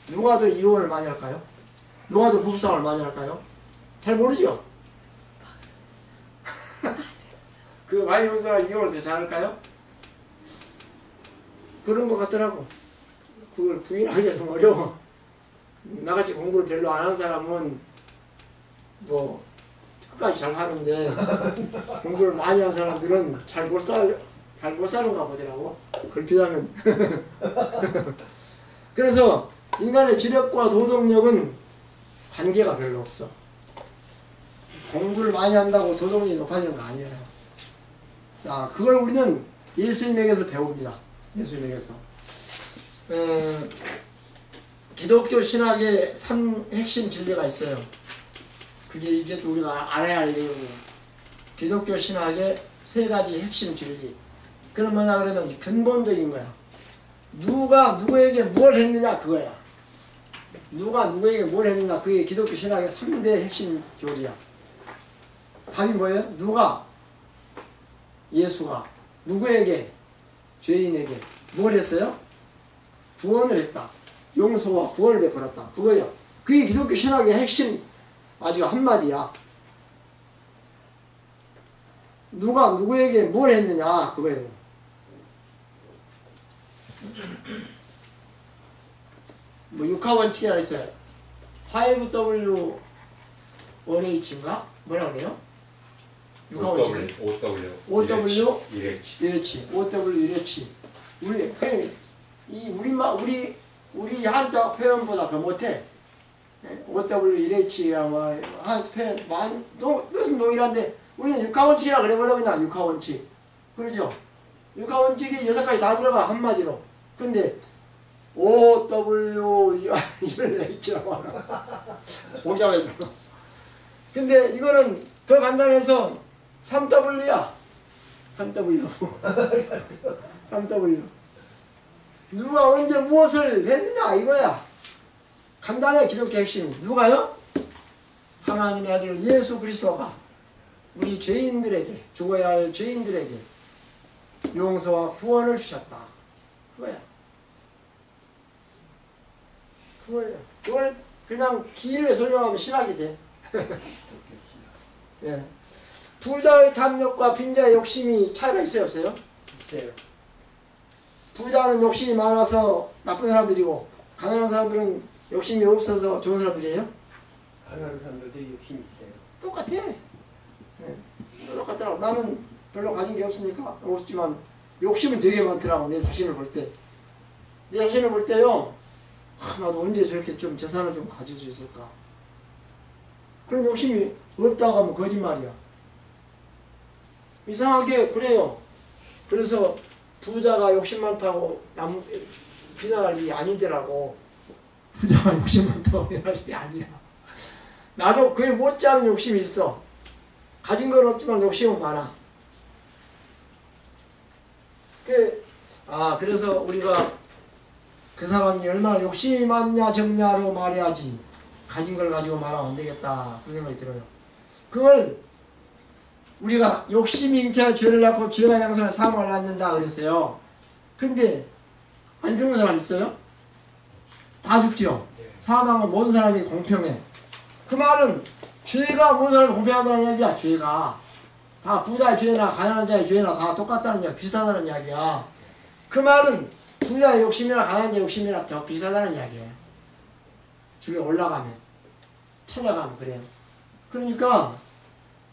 누가 더 이혼을 많이 할까요? 누가 더 부부싸움을 많이 할까요? 잘 모르죠? 그 많이 본 사람 이혼을 더 잘할까요? 그런 것 같더라고. 그걸 부인하기가 좀 어려워. 나같이 공부를 별로 안 한 사람은 뭐 끝까지 잘 하는데 공부를 많이 한 사람들은 잘 못 사는가 보더라고. 걸핏하면. 그래서 인간의 지력과 도덕력은 관계가 별로 없어. 공부를 많이 한다고 도덕력이 높아지는 거 아니에요. 자, 그걸 우리는 예수님에게서 배웁니다. 예수님에게서. 기독교 신학의 3핵심 진리가 있어요. 이게 또 우리가 알아야 할 내용이에요. 기독교 신학의 3가지 핵심 진리. 그건 뭐냐 그러면 근본적인 거야. 누가 누구에게 뭘 했느냐 그거야. 누가 누구에게 뭘 했느냐 그게 기독교 신학의 3대 핵심 교리야. 답이 뭐예요? 예수가 누구에게? 죄인에게 뭘 했어요? 구원을 했다. 용서와 구원을 베풀었다. 그거야. 그게 기독교 신학의 핵심 아주 한마디야. 누가 누구에게 뭘 했느냐 그거예요. 뭐 육하원칙이라 있어요. 5W1H인가? 뭐라 그래요? 육하원칙. OW 1H. OW 1H. 우리 한자 표현보다 더 못해. OW1H야 한 표현 뜻은 동일한데 우리는 육하원칙이라 그래버려 그냥 육하원칙. 그러죠? 육하원칙이 6가지 다 들어가 한마디로. 근데 OW1H라고 하나. 복잡해져. 근데 이거는 더 간단해서 3W야. 3W. 3W. 누가 언제 무엇을 했느냐 이거야. 간단해. 기독교 핵심이. 누가요? 하나님의 아들 예수 그리스도가 우리 죄인들에게, 죽어야 할 죄인들에게 용서와 구원을 주셨다. 그거야. 그거예요. 그걸 그냥 길게 설명하면 신학이 돼. 예. 부자의 탐욕과 빈자의 욕심이 차이가 있어요, 없어요? 있어요. 부자는 욕심이 많아서 나쁜 사람들이고 가난한 사람들은 욕심이 없어서 좋은 사람들이에요? 가난한 사람들도 욕심이 있어요. 똑같아. 예. 똑같더라고. 나는 별로 가진 게 없으니까 없지만 욕심은 되게 많더라고. 내 자신을 볼 때. 내 자신을 볼 때요. 나도 언제 저렇게 좀 재산을 좀 가질 수 있을까? 그런 욕심이 없다고 하면 거짓말이야. 이상하게 그래요. 그래서 부자가 욕심 많다고 비난할 일이 아니더라고. 부자가 욕심 많다고 비난할 일이 아니야. 나도 그에 못지않은 욕심이 있어. 가진 건 없지만 욕심은 많아. 그래서 우리가 그 사람이 얼마나 욕심이 많냐 적냐로 말해야지 가진 걸 가지고 말하면 안 되겠다 그 생각이 들어요. 그걸 우리가 욕심이 잉태한 죄를 낳고 죄가 양성을 사망을 낳는다 그랬어요. 근데 안 죽는 사람 있어요? 다 죽죠. 사망은 모든 사람이 공평해. 그 말은 죄가 모든 사람이 공평하다는 이야기야. 죄가 다 부자의 죄나 가난한 자의 죄나 다 똑같다는 이야기, 비슷하다는 이야기야. 그 말은 부자의 욕심이나 가난한 자의 욕심이나 더 비슷하다는 이야기야. 주에 올라가면 찾아가면 그래요. 그러니까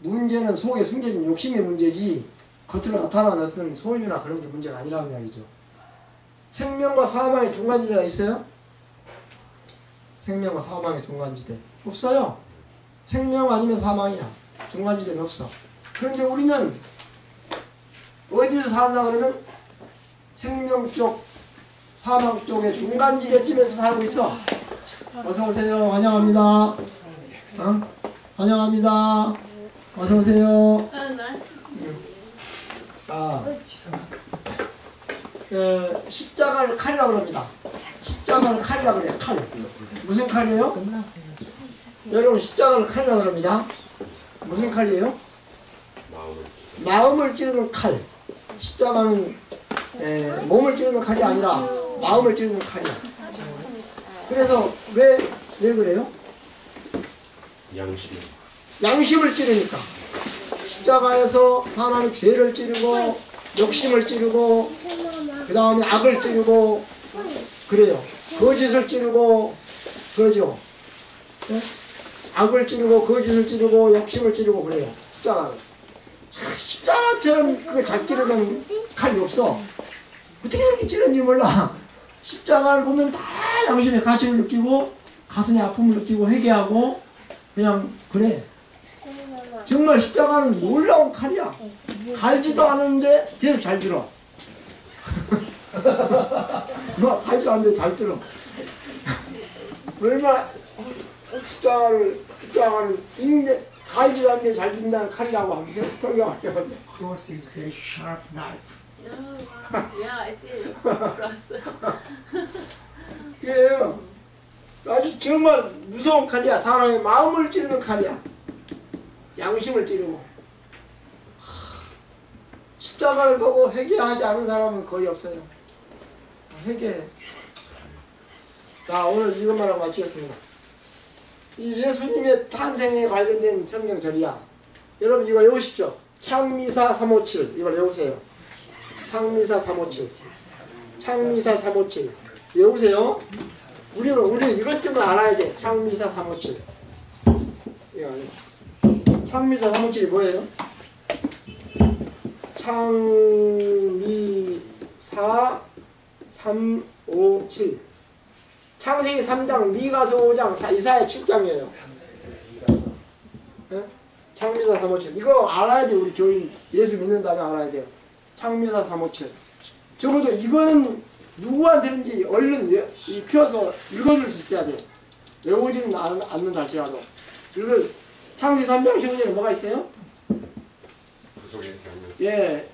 문제는 속에 숨겨진 욕심의 문제지 겉으로 나타나는 어떤 소유나 그런 게 문제가 아니라는 이야기죠. 생명과 사망의 중간지대가 있어요? 생명과 사망의 중간지대 없어요. 생명 아니면 사망이야. 중간지대는 없어. 그런데 우리는 어디서 산다 그러면 생명 쪽, 사망 쪽의 중간지대쯤에서 살고 있어. 어서오세요. 환영합니다. 환영합니다. 어서오세요. 십자가를 칼이라고 그럽니다. 십자가를 칼이라고 그래요. 칼. 무슨 칼이에요? 여러분 십자가를 칼이라고 그럽니다. 무슨 칼이에요? 마음을 찌르는 칼. 십자가는 몸을 찌르는 칼이 아니라 마음을 찌르는 칼이야. 그래서 왜 그래요? 양심을 찌르니까. 십자가에서 사람이 죄를 찌르고 욕심을 찌르고 그 다음에 악을 찌르고 그래요. 거짓을 찌르고 그러죠. 네? 악을 찌르고 거짓을 찌르고 욕심을 찌르고 그래요. 십자가는. 십자가처럼 그걸 잘 찌르는 칼이 없어. 어떻게 이렇게 찌르는지 몰라. 십자가를 보면 다 양심의 가치를 느끼고 가슴의 아픔을 느끼고 회개하고 그냥 그래. 정말 십자가는 놀라운 칼이야. 갈지도 않았는데 계속 잘 들어. 뭐 갈지도 않는데 잘 들어. 얼마 십자가를 인데 갈지도 않는데 잘 든다는 칼이라고 하면서 설명을 해봤어요. Cross is a very sharp knife. Yeah, it is. Cross. 그래요. 아주 정말 무서운 칼이야. 사람의 마음을 찌르는 칼이야. 양심을 찌르고. 십자가를 보고 회개하지 않은 사람은 거의 없어요. 회개해. 자, 오늘 이것만 하고 마치겠습니다. 이 예수님의 탄생에 관련된 성경절이야. 여러분 이거 외우십시오. 창미사 357 이걸 외우세요. 창미사 357 창미사 357 외우세요. 우리는 이것쯤은 알아야 돼. 창미사 357 이거 아니야. 창미사 357이 뭐예요? 창미사 357 창세기 3장, 미가서 5장, 이사야 7장이에요. 네? 창미사 357 이거 알아야 돼. 우리 교인 예수 믿는다면 알아야 돼요. 창미사 357 적어도 이거는 누구한테든지 얼른 펴서 읽어줄 수 있어야 돼. 외우지는 않는다 할지라도 창세기 3장 15절에 뭐가 있어요? 예,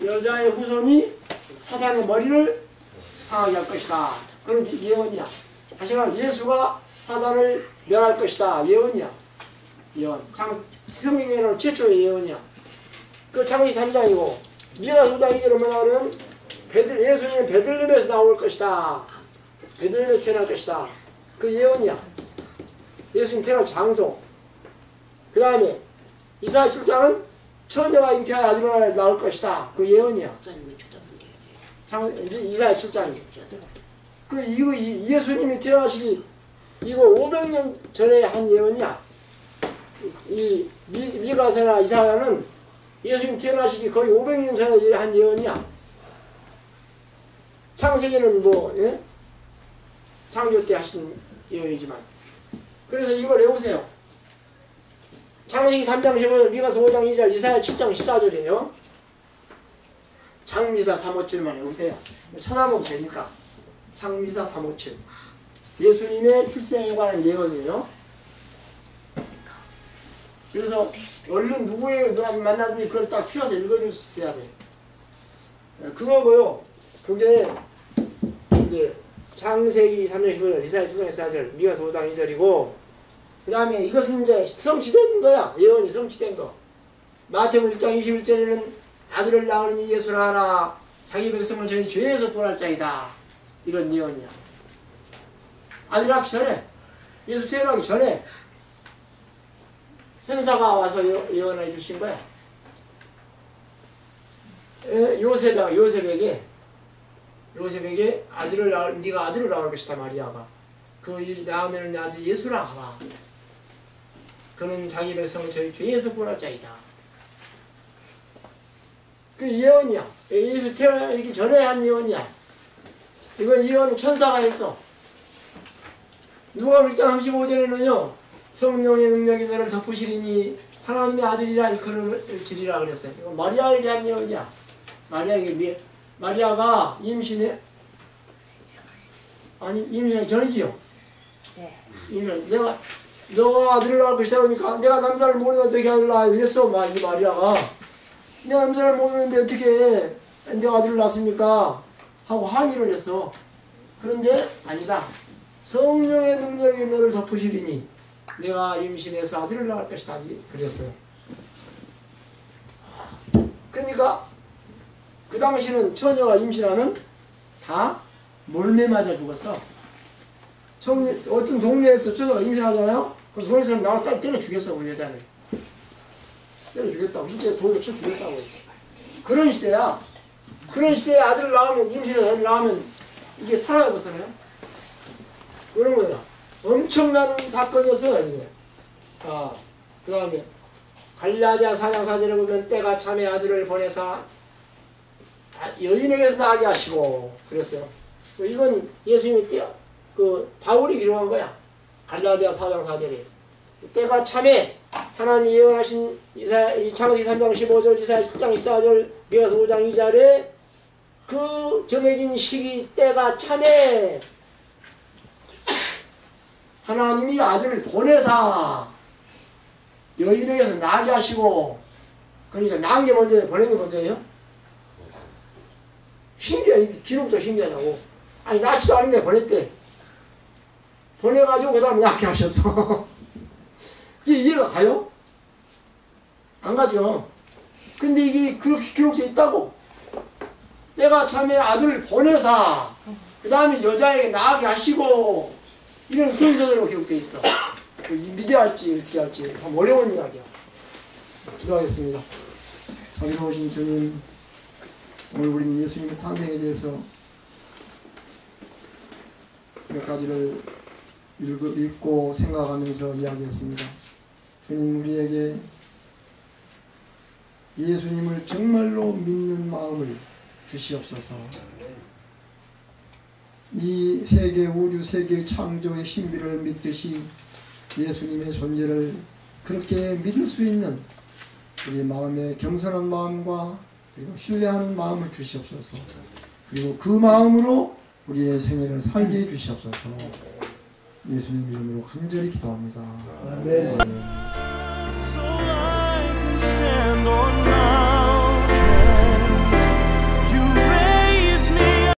여자의 후손이 사단의 머리를 상하게 할 것이다. 그런 예언이야. 다시 말하면 예수가 사단을 멸할 것이다. 예언이야. 예언. 성경에는 최초의 예언이야. 그 창세기 3장이고 미가서 5장 2절에 뭐라 그러면 예수님은 베들레헴에서 나올 것이다. 베들레헴에서 태어날 것이다. 그 예언이야. 예수님 태어날 장소. 그 다음에 이사야 7장은 처녀가 잉태하여 아들을 낳을 것이다. 그 예언이야. 이사야 7장이. 이거 예수님이 태어나시기 이거 500년 전에 한 예언이야. 이 미가서나 이사야는 예수님 태어나시기 거의 500년 전에 한 예언이야. 창세기는 예? 창조 때 하신 예언이지만. 그래서 이걸 외우세요. 창세기 3장 15절, 미가서 5장 2절, 이사야 7장 14절이에요. 창미사 357만 외우세요. 찾아보면 되니까. 창미사 357. 예수님의 출생에 관한 예언이에요. 그래서 얼른 누구에 만나든지 그걸 딱 피워서 읽어줄 수 있어야 돼. 그거고요. 그게 이제 창세기 3장 15절, 이사야 2장 14절, 미가서 5장 2절이고, 그 다음에 이것은 이제 성취된 거야. 예언이 성취된 거. 마태복음 1장 21절에는 아들을 낳으니 예수라 하라. 자기 백성을 저희 죄에서 구원할 자이다. 이런 예언이야. 아들 낳기 전에, 예수 태어나기 전에 생사가 와서 예언해 주신 거야. 요셉에게 네가 아들을 낳을 것이다. 마리아가 그 일 낳으면 내 아들 예수라 하라. 그는 자기 백성을 저희 죄에서 구원할 자이다. 그 예언이야. 예수 태어나기 전에 한 예언이야. 이건 예언은 천사가 했어. 누가복음 1장 35절에는요 성령의 능력이 너를 덮으시리니 하나님의 아들이라 일컬으리라 그랬어요. 이건 마리아에 대한 예언이야. 마리아가 임신하기 전이지요. 너가 아들을 낳을 것이다 그러니까 내가 남자를 모르는데 어떻게 아들을 낳아 이랬어. 이 마리아가 내가 남자를 모르는데 어떻게 내가 아들을 낳습니까 하고 항의를 했어. 그런데 아니다. 성령의 능력이 너를 덮으시리니 내가 임신해서 아들을 낳을 것이다 그랬어요. 그러니까 그 당시는 처녀가 임신하면 다 몰매 맞아 죽었어. 어떤 동네에서 처녀가 임신하잖아요. 그럼 그런 사람 나와서 때려 죽였어. 그 여자를 때려 죽였다고. 진짜 돌로 쳐 죽였다고. 그런 시대야. 그런 시대에 아들을 낳으면 임신해서 아들을 낳으면 이게 살아야 벗어나요? 그런 거야. 엄청난 사건이었어요. 이게. 그 다음에 갈라디아 4장 4절에 보면 때가 참에 아들을 보내사 여인에게서 나게 하시고 그랬어요. 이건 예수님이 바울이 기록한 거야. 갈라디아 4장 4절에 때가 참에 하나님 예언하신 창세기 3장 15절, 이사야 10장 14절, 미가서 5장 2절에 그 정해진 시기 때가 참에 하나님이 아들을 보내사 여인에게서 나게 하시고. 그러니까 낳은 게 먼저예요? 보낸 게 먼저예요? 신기해. 기록도 신기하냐고. 아니 낳지도 않은데 보냈대. 보내가지고 그 다음에 낳게 하셨어. 이게 이해가 가요? 안 가죠. 근데 이게 그렇게 기록되어 있다고. 내가 참에 아들을 보내사 그 다음에 여자에게 낳게 하시고 이런 순서대로 기록되어 있어. 믿어야 할지 어떻게 할지 참 어려운 이야기야. 기도하겠습니다. 자비로우신 주님, 오늘 우리는 예수님의 탄생에 대해서 몇 가지를 읽고 생각하면서 이야기했습니다. 주님, 우리에게 예수님을 정말로 믿는 마음을 주시옵소서. 이 세계, 우주 세계 창조의 신비를 믿듯이 예수님의 존재를 그렇게 믿을 수 있는 우리 마음의 겸손한 마음과 그리고 신뢰하는 마음을 주시옵소서. 그리고 그 마음으로 우리의 생애를 살게 해주시옵소서. 예수님 이름으로 간절히 기도합니다. 아멘. 아멘.